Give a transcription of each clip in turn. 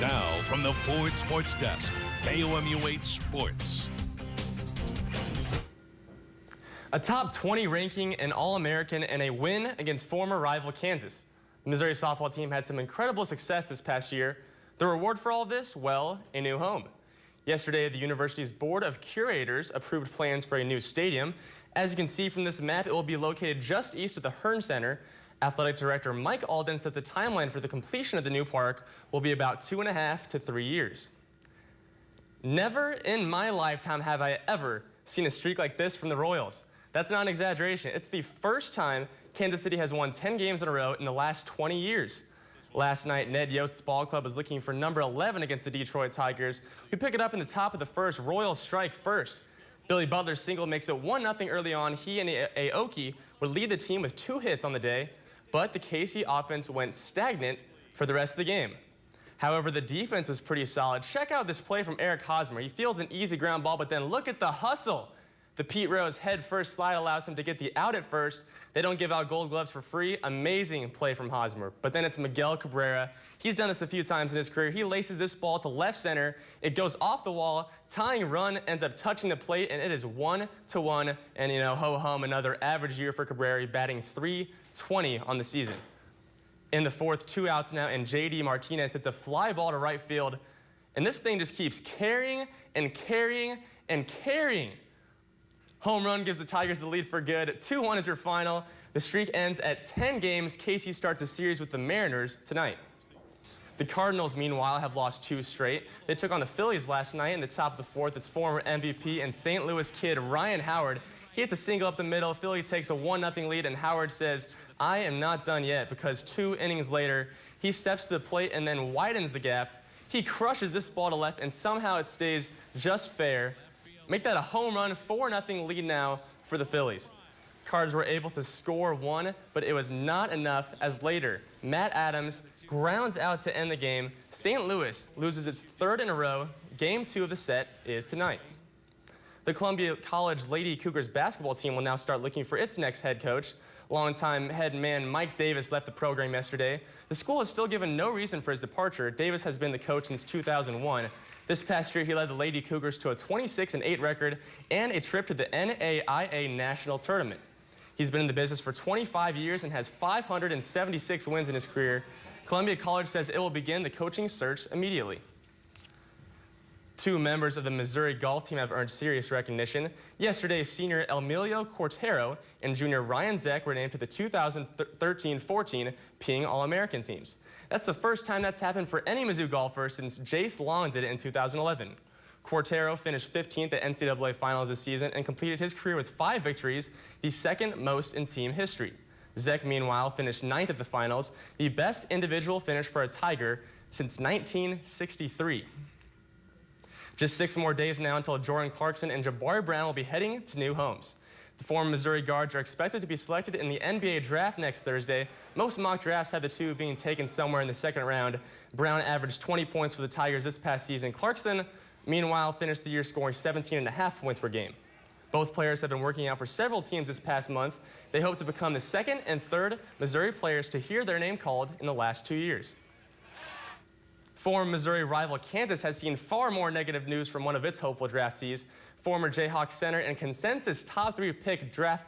Now, from the Ford Sports Desk, KOMU 8 Sports. A top 20 ranking, an All-American, and a win against former rival Kansas. The Missouri softball team had some incredible success this past year. The reward for all of this? Well, a new home. Yesterday, the university's Board of Curators approved plans for a new stadium. As you can see from this map, it will be located just east of the Hearn Center. Athletic Director Mike Alden said the timeline for the completion of the new park will be about 2.5 to 3 years. Never in my lifetime have I ever seen a streak like this from the Royals. That's not an exaggeration. It's the first time Kansas City has won 10 games in a row in the last 20 years. Last night, Ned Yost's ball club was looking for number 11 against the Detroit Tigers. We pick it up in the top of the first. Royals strike first. Billy Butler's single makes it 1-0 early on. He and Aoki would lead the team with 2 hits on the day, but the KC offense went stagnant for the rest of the game. However, the defense was pretty solid. Check out this play from Eric Hosmer. He fields an easy ground ball, but then look at the hustle. The Pete Rose head-first slide allows him to get the out at first. They don't give out gold gloves for free. Amazing play from Hosmer. But then it's Miguel Cabrera. He's done this a few times in his career. He laces this ball to left center. It goes off the wall. Tying run ends up touching the plate, and it is 1-1. And, you know, ho-hum, another average year for Cabrera, batting .320 on the season. In the fourth, 2 outs now, and J.D. Martinez hits a fly ball to right field. And this thing just keeps carrying and carrying and carrying. Home run gives the Tigers the lead for good. 2-1 is your final. The streak ends at 10 games. KC starts a series with the Mariners tonight. The Cardinals, meanwhile, have lost 2 straight. They took on the Phillies last night in the top of the fourth. It's former MVP and St. Louis kid Ryan Howard. He hits a single up the middle. Philly takes a 1-0 lead, and Howard says, "I am not done yet," because 2 innings later, he steps to the plate and then widens the gap. He crushes this ball to left, and somehow it stays just fair. Make that a home run, 4-0 lead now for the Phillies. Cards were able to score 1, but it was not enough, as later, Matt Adams grounds out to end the game. St. Louis loses its 3rd in a row. Game 2 of the set is tonight. The Columbia College Lady Cougars basketball team will now start looking for its next head coach. Longtime head man Mike Davis left the program yesterday. The school has still given no reason for his departure. Davis has been the coach since 2001. This past year, he led the Lady Cougars to a 26-8 record and a trip to the NAIA National Tournament. He's been in the business for 25 years and has 576 wins in his career. Columbia College says it will begin the coaching search immediately. 2 members of the Missouri golf team have earned serious recognition. Yesterday, senior Emilio Cortero and junior Ryan Zeck were named to the 2013-14 Ping All-American teams. That's the first time that's happened for any Mizzou golfer since Jace Long did it in 2011. Cortero finished 15th at NCAA finals this season and completed his career with 5 victories, the 2nd most in team history. Zeck, meanwhile, finished 9th at the finals, the best individual finish for a Tiger since 1963. Just 6 more days now until Jordan Clarkson and Jabari Brown will be heading to new homes. The former Missouri guards are expected to be selected in the NBA draft next Thursday. Most mock drafts had the 2 being taken somewhere in the 2nd round. Brown averaged 20 points for the Tigers this past season. Clarkson, meanwhile, finished the year scoring 17.5 points per game. Both players have been working out for several teams this past month. They hope to become the 2nd and 3rd Missouri players to hear their name called in the last 2 years. Former Missouri rival Kansas has seen far more negative news from one of its hopeful draftees. Former Jayhawk center and consensus top 3 draft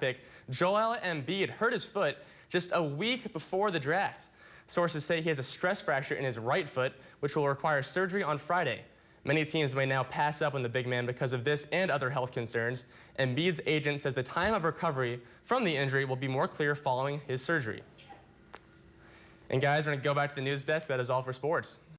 pick Joel Embiid hurt his foot just a week before the draft. Sources say he has a stress fracture in his right foot, which will require surgery on Friday. Many teams may now pass up on the big man because of this and other health concerns. Embiid's agent says the time of recovery from the injury will be more clear following his surgery. And guys, we're going to go back to the news desk. That is all for sports.